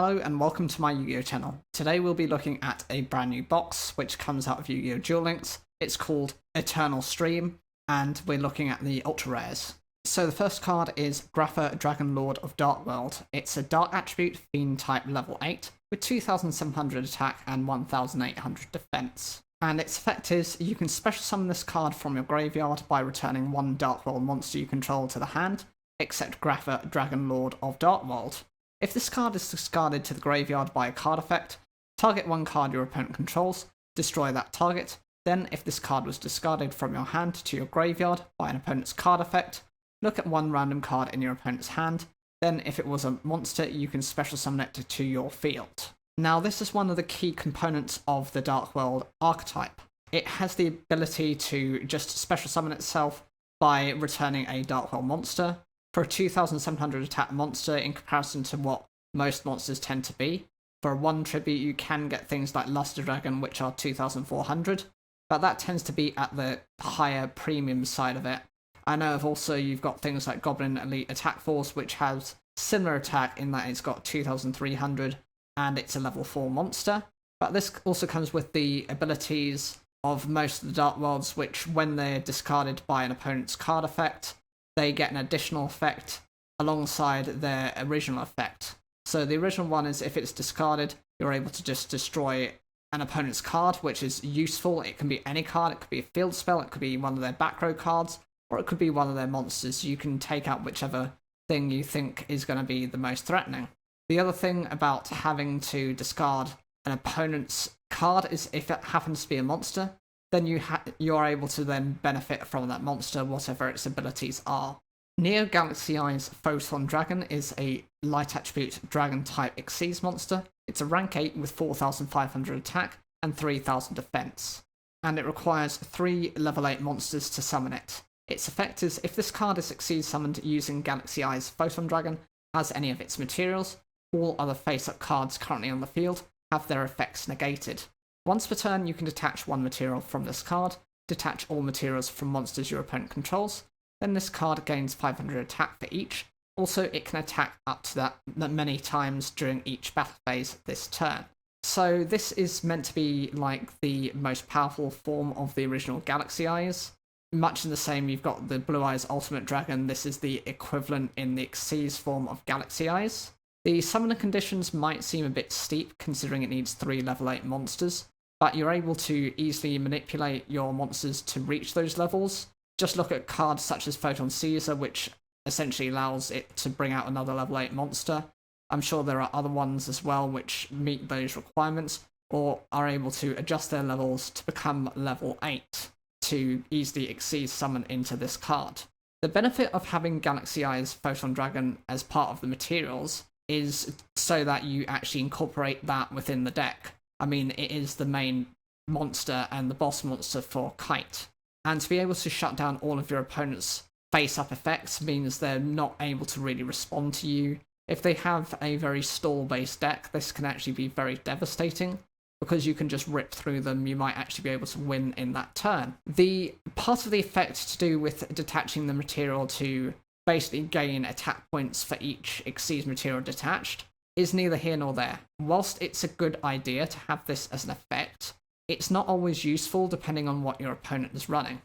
Hello and welcome to my Yu-Gi-Oh channel. Today we'll be looking at a brand new box which comes out of Yugioh Duel Links. It's called Eternal Stream and we're looking at the ultra rares. So the first card is Grapha, Dragon Lord of Dark World. It's a dark attribute, fiend type level 8 with 2700 attack and 1800 defense. And its effect is you can special summon this card from your graveyard by returning one Dark World monster you control to the hand, except Grapha, Dragon Lord of Dark World. If this card is discarded to the graveyard by a card effect, target one card your opponent controls, destroy that target. Then, if this card was discarded from your hand to your graveyard by an opponent's card effect, look at one random card in your opponent's hand. Then, if it was a monster, you can special summon it to your field. Now, this is one of the key components of the Dark World archetype. It has the ability to just special summon itself by returning a Dark World monster. For a 2700 attack monster in comparison to what most monsters tend to be. For a 1 tribute you can get things like Luster Dragon which are 2400, but that tends to be at the higher premium side of it. I know of also you've got things like Goblin Elite Attack Force which has similar attack in that it's got 2300 and it's a level 4 monster, but this also comes with the abilities of most of the Dark Worlds which when they're discarded by an opponent's card effect, they get an additional effect alongside their original effect. So the original one is if it's discarded, you're able to just destroy an opponent's card, which is useful. It can be any card, it could be a field spell, it could be one of their back row cards, or it could be one of their monsters. You can take out whichever thing you think is going to be the most threatening. The other thing about having to discard an opponent's card is if it happens to be a monster, then you are able to then benefit from that monster, whatever its abilities are. Neo Galaxy Eye's Photon Dragon is a light attribute dragon type Xyz monster. It's a rank 8 with 4500 attack and 3000 defense, and it requires 3 level 8 monsters to summon it. Its effect is if this card is Xyz summoned using Galaxy Eye's Photon Dragon as any of its materials, all other face-up cards currently on the field have their effects negated. Once per turn, you can detach one material from this card, detach all materials from monsters your opponent controls, then this card gains 500 attack for each. Also, it can attack up to that many times during each battle phase this turn. So this is meant to be like the most powerful form of the original Galaxy Eyes. Much in the same, you've got the Blue Eyes Ultimate Dragon. This is the equivalent in the Xyz form of Galaxy Eyes. The summoner conditions might seem a bit steep considering it needs 3 level 8 monsters, but you're able to easily manipulate your monsters to reach those levels. Just look at cards such as Photon Caesar, which essentially allows it to bring out another level 8 monster. I'm sure there are other ones as well which meet those requirements, or are able to adjust their levels to become level 8 to easily Xyz summon into this card. The benefit of having Galaxy Eye's Photon Dragon as part of the materials is so that you actually incorporate that within the deck. I mean, it is the main monster and the boss monster for Kite. And to be able to shut down all of your opponent's face-up effects means they're not able to really respond to you. If they have a very stall-based deck, this can actually be very devastating, because you can just rip through them. You might actually be able to win in that turn. The part of the effect to do with detaching the material to basically gain attack points for each Xyz material detached is neither here nor there. Whilst it's a good idea to have this as an effect, it's not always useful depending on what your opponent is running.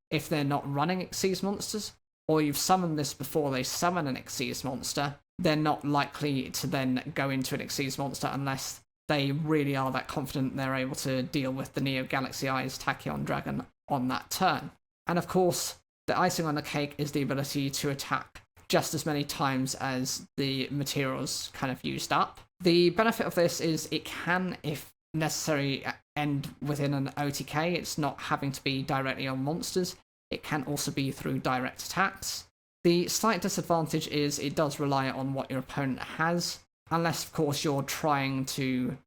If they're not running Xyz monsters, or you've summoned this before they summon an Xyz monster, they're not likely to then go into an Xyz monster unless they really are that confident they're able to deal with the Neo Galaxy Eyes Tachyon Dragon on that turn. And of course, the icing on the cake is the ability to attack just as many times as the materials kind of used up. The benefit of this is it can, if necessary, end within an OTK. It's not having to be directly on monsters. It can also be through direct attacks. The slight disadvantage is it does rely on what your opponent has, unless of course you're trying to,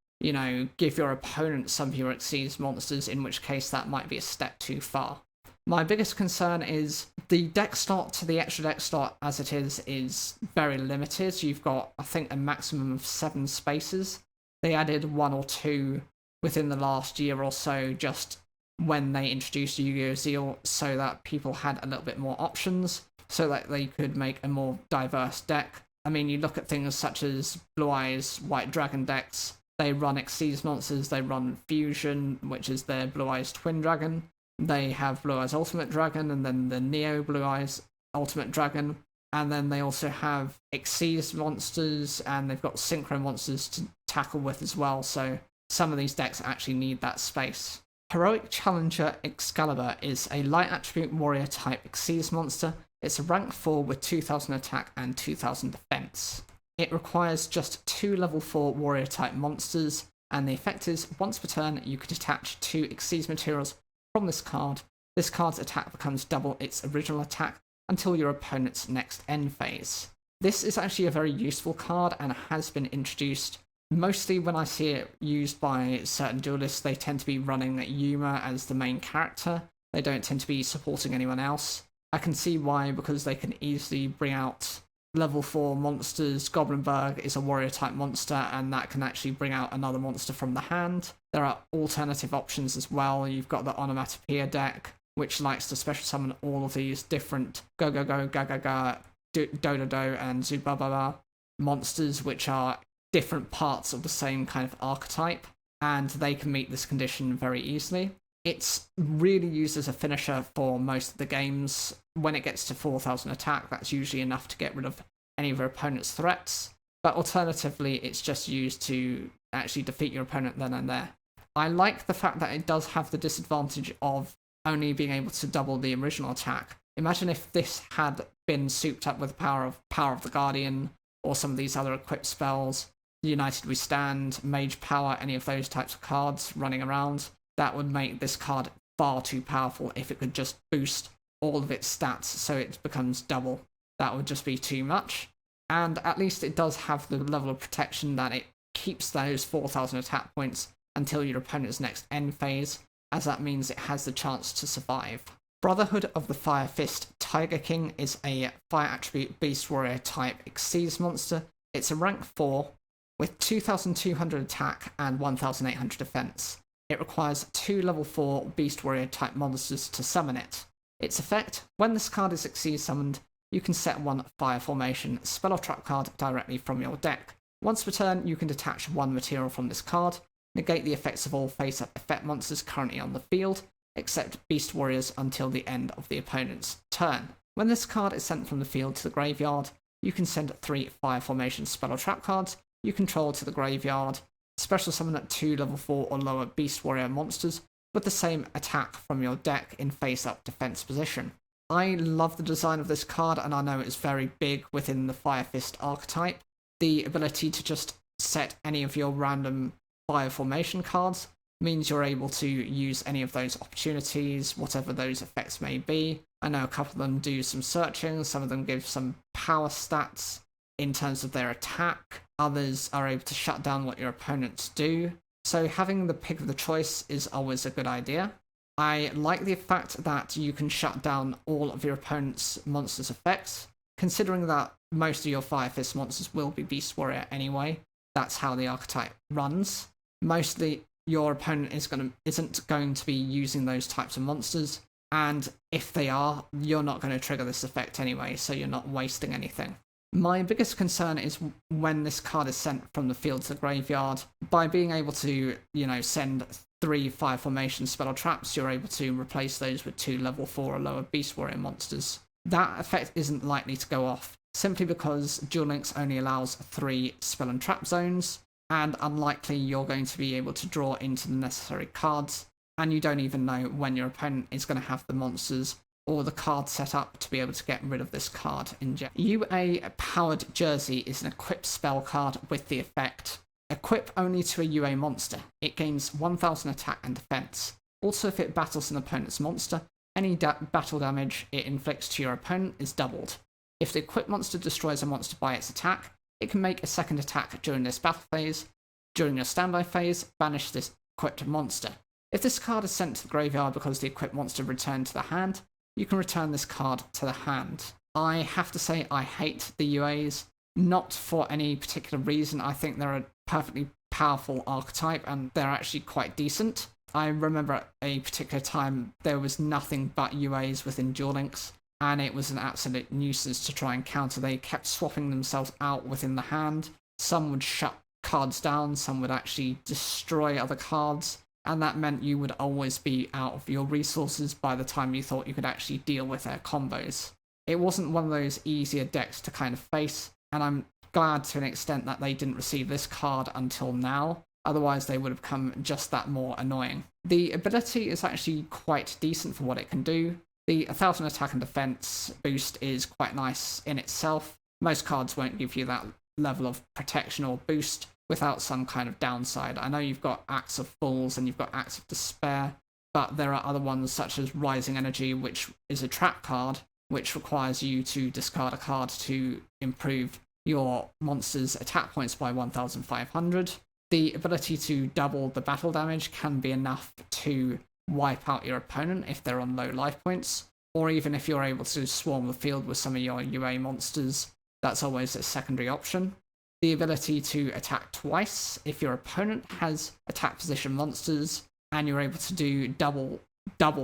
give your opponent some of your Xyz monsters, in which case that might be a step too far. My biggest concern is the deck slot to the extra deck slot as it is very limited. You've got, I think, a maximum of 7 spaces. They added 1 or 2 within the last year or so, just when they introduced Yu-Gi-Oh! Zeal, so that people had a little bit more options, so that they could make a more diverse deck. I mean, you look at things such as Blue Eyes White Dragon decks. They run Xyz monsters, they run Fusion, which is their Blue Eyes Twin Dragon. They have Blue Eyes Ultimate Dragon, and then the Neo Blue Eyes Ultimate Dragon. And then they also have Xyz monsters, and they've got Synchro monsters to tackle with as well, so some of these decks actually need that space. Heroic Challenger Excalibur is a light attribute warrior type Xyz monster. It's a rank 4 with 2000 attack and 2000 defense. It requires just 2 level 4 warrior type monsters, and the effect is once per turn you could attach 2 Xyz materials from this card. This card's attack becomes double its original attack until your opponent's next end phase. This is actually a very useful card and has been introduced. Mostly when I see it used by certain duelists, they tend to be running Yuma as the main character. They don't tend to be supporting anyone else. I can see why, because they can easily bring out level 4 monsters. Goblinberg is a warrior type monster, and that can actually bring out another monster from the hand. There are alternative options as well. You've got the Onomatopoeia deck, which likes to special summon all of these different go go go ga ga ga do do do and Zubababa monsters, which are different parts of the same kind of archetype, and they can meet this condition very easily. It's really used as a finisher for most of the games. When it gets to 4000 attack, that's usually enough to get rid of any of your opponent's threats, but alternatively it's just used to actually defeat your opponent then and there. I like the fact that it does have the disadvantage of only being able to double the original attack. Imagine if this had been souped up with Power of the Guardian, or some of these other equipped spells, United We Stand, Mage Power, any of those types of cards running around. That would make this card far too powerful if it could just boost all of its stats so it becomes double. That would just be too much. And at least it does have the level of protection that it keeps those 4000 attack points until your opponent's next end phase, as that means it has the chance to survive. Brotherhood of the Firefist Tiger King is a fire attribute beast warrior type Xyz monster. It's a rank 4 with 2200 attack and 1800 defense. It requires 2 level 4 beast warrior type monsters to summon it. Its effect: when this card is Xyz summoned, you can set 1 fire formation spell or trap card directly from your deck. Once per turn, you can detach 1 material from this card, negate the effects of all face-up effect monsters currently on the field, except beast warriors until the end of the opponent's turn. When this card is sent from the field to the graveyard, you can send 3 fire formation spell or trap cards you control to the graveyard, special summon at 2 level 4 or lower beast warrior monsters with the same attack from your deck in face-up defense position. I love the design of this card, and I know it's very big within the Firefist archetype. The ability to just set any of your random fire formation cards means you're able to use any of those opportunities, whatever those effects may be. I know a couple of them do some searching, some of them give some power stats in terms of their attack, others are able to shut down what your opponents do. So having the pick of the choice is always a good idea. I like the fact that you can shut down all of your opponent's monsters' effects, considering that most of your Firefist monsters will be Beast Warrior anyway. That's how the archetype runs. Mostly your opponent isn't going to be using those types of monsters, and if they are, you're not going to trigger this effect anyway, so you're not wasting anything. My biggest concern is when this card is sent from the field to the graveyard. By being able to, send 3 fire formation spell or traps, you're able to replace those with 2 level 4 or lower Beast Warrior monsters. That effect isn't likely to go off, simply because Duel Links only allows 3 spell and trap zones, and unlikely you're going to be able to draw into the necessary cards, and you don't even know when your opponent is going to have the monsters or the card set up to be able to get rid of this card. Inject. UA Powered Jersey is an equipped spell card with the effect: equip only to a UA monster. It gains 1000 attack and defense. Also, if it battles an opponent's monster, any battle damage it inflicts to your opponent is doubled. If the equipped monster destroys a monster by its attack, it can make a second attack during this battle phase. During your standby phase, banish this equipped monster. If this card is sent to the graveyard because the equipped monster returned to the hand, you can return this card to the hand. I have to say I hate the UAs, not for any particular reason. I think they're a perfectly powerful archetype and they're actually quite decent. I remember at a particular time there was nothing but UAs within Duel Links, and it was an absolute nuisance to try and counter. They kept swapping themselves out within the hand. Some would shut cards down, some would actually destroy other cards, and that meant you would always be out of your resources by the time you thought you could actually deal with their combos. It wasn't one of those easier decks to kind of face, and I'm glad to an extent that they didn't receive this card until now, otherwise they would have become just that more annoying. The ability is actually quite decent for what it can do. The 1000 attack and defense boost is quite nice in itself. Most cards won't give you that level of protection or boost without some kind of downside. I know you've got Acts of Fools and you've got Acts of Despair, but there are other ones such as Rising Energy, which is a trap card, which requires you to discard a card to improve your monster's attack points by 1,500. The ability to double the battle damage can be enough to wipe out your opponent if they're on low life points, or even if you're able to swarm the field with some of your UA monsters, that's always a secondary option. The ability to attack twice if your opponent has attack position monsters and you're able to do double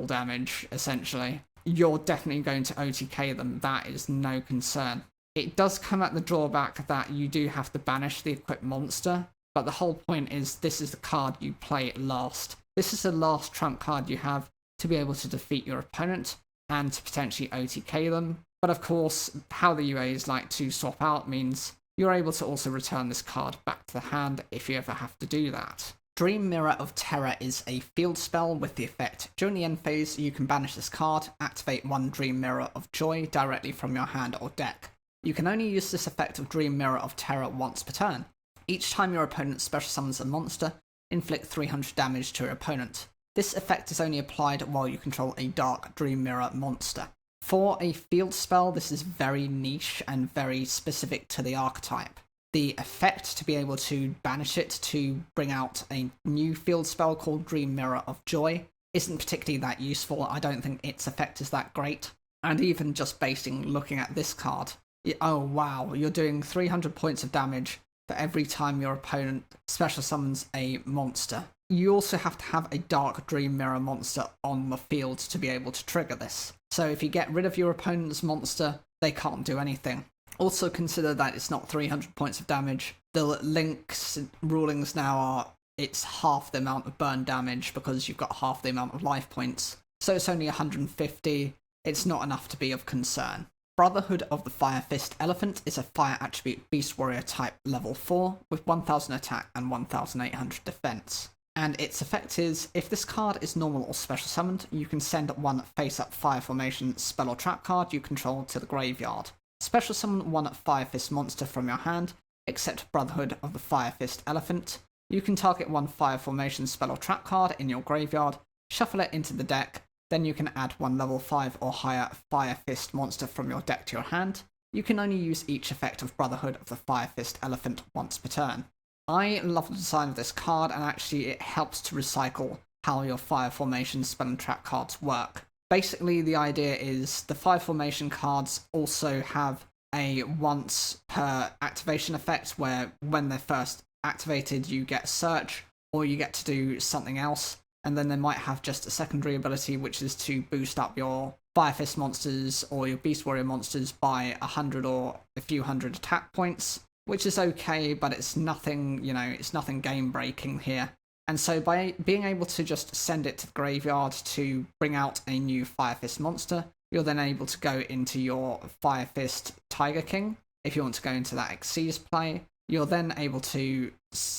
damage, essentially. You're definitely going to OTK them, that is no concern. It does come at the drawback that you do have to banish the equipped monster, but the whole point is this is the card you play last. This is the last trump card you have to be able to defeat your opponent and to potentially OTK them. But of course, how the UAs like to swap out means you're able to also return this card back to the hand if you ever have to do that. Dream Mirror of Terror is a field spell with the effect, during the end phase you can banish this card, activate one Dream Mirror of Joy directly from your hand or deck. You can only use this effect of Dream Mirror of Terror once per turn. Each time your opponent special summons a monster, inflict 300 damage to your opponent. This effect is only applied while you control a Dark Dream Mirror monster. For a field spell, this is very niche and very specific to the archetype. The effect to be able to banish it to bring out a new field spell called Dream Mirror of Joy isn't particularly that useful. I don't think its effect is that great. And even just looking at this card, oh wow, you're doing 300 points of damage for every time your opponent special summons a monster. You also have to have a Dark Dream Mirror monster on the field to be able to trigger this. So if you get rid of your opponent's monster, they can't do anything. Also consider that it's not 300 points of damage. The links rulings now are it's half the amount of burn damage because you've got half the amount of life points. So it's only 150. It's not enough to be of concern. Brotherhood of the Firefist Elephant is a fire attribute beast warrior type level 4 with 1000 attack and 1800 defense. And its effect is, if this card is normal or special summoned, you can send one face-up fire formation spell or trap card you control to the graveyard. Special summon one Firefist monster from your hand, except Brotherhood of the Firefist Elephant. You can target one fire formation spell or trap card in your graveyard, shuffle it into the deck, then you can add one level 5 or higher Firefist monster from your deck to your hand. You can only use each effect of Brotherhood of the Firefist Elephant once per turn. I love the design of this card, and actually it helps to recycle how your fire formation spell and trap cards work. Basically, the idea is the fire formation cards also have a once per activation effect where when they're first activated you get search or you get to do something else, and then they might have just a secondary ability which is to boost up your Firefist monsters or your Beast Warrior monsters by 100 or a few hundred attack points, which is okay, but it's nothing, it's nothing game breaking here. And so by being able to just send it to the graveyard to bring out a new Firefist monster, you're then able to go into your Firefist Tiger King. If you want to go into that Xyz play, you're then able to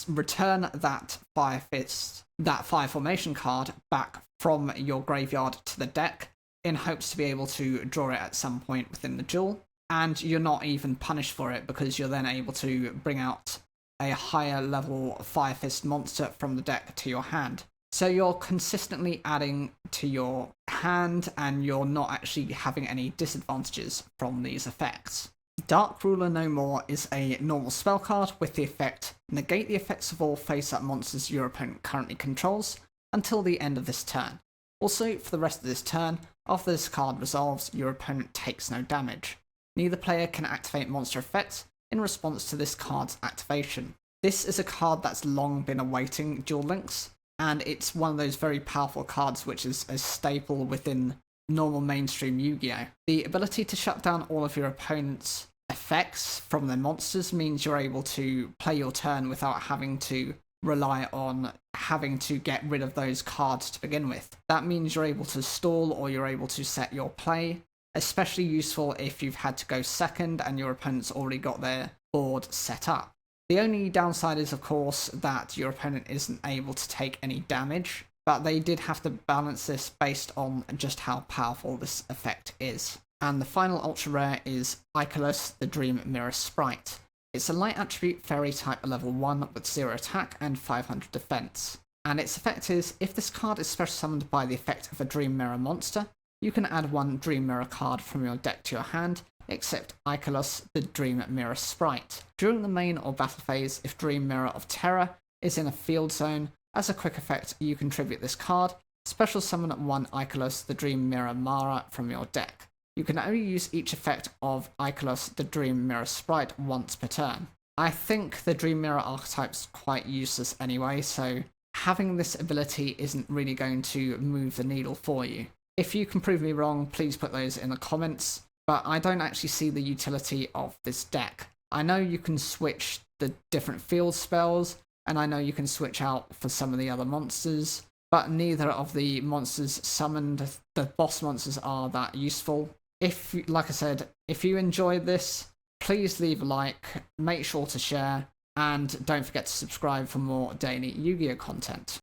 return that fire formation card back from your graveyard to the deck in hopes to be able to draw it at some point within the duel. And you're not even punished for it because you're then able to bring out a higher level Firefist monster from the deck to your hand. So you're consistently adding to your hand and you're not actually having any disadvantages from these effects. Dark Ruler No More is a normal spell card with the effect negate the effects of all face-up monsters your opponent currently controls until the end of this turn. Also, for the rest of this turn, after this card resolves, your opponent takes no damage. Neither player can activate monster effects in response to this card's activation. This is a card that's long been awaiting Duel Links, and it's one of those very powerful cards which is a staple within normal mainstream Yu-Gi-Oh! The ability to shut down all of your opponent's effects from their monsters means you're able to play your turn without having to rely on having to get rid of those cards to begin with. That means you're able to stall or you're able to set your play, especially useful if you've had to go second and your opponent's already got their board set up. The only downside is, of course, that your opponent isn't able to take any damage, but they did have to balance this based on just how powerful this effect is. And the final ultra rare is Icarus, the Dream Mirror Sprite. It's a light attribute fairy type at level 1 with 0 attack and 500 defense. And its effect is, if this card is special summoned by the effect of a Dream Mirror monster, you can add one Dream Mirror card from your deck to your hand, except Icarus, the Dream Mirror Sprite. During the main or battle phase, if Dream Mirror of Terror is in a field zone, as a quick effect you contribute this card, special summon one Icarus, the Dream Mirror Mara from your deck. You can only use each effect of Icarus, the Dream Mirror Sprite, once per turn. I think the Dream Mirror archetype's quite useless anyway, so having this ability isn't really going to move the needle for you. If you can prove me wrong, please put those in the comments, but I don't actually see the utility of this deck. I know you can switch the different field spells, and I know you can switch out for some of the other monsters, but neither of the monsters summoned, the boss monsters, are that useful. If, like I said, if you enjoyed this, please leave a like, make sure to share, and don't forget to subscribe for more daily Yu-Gi-Oh content.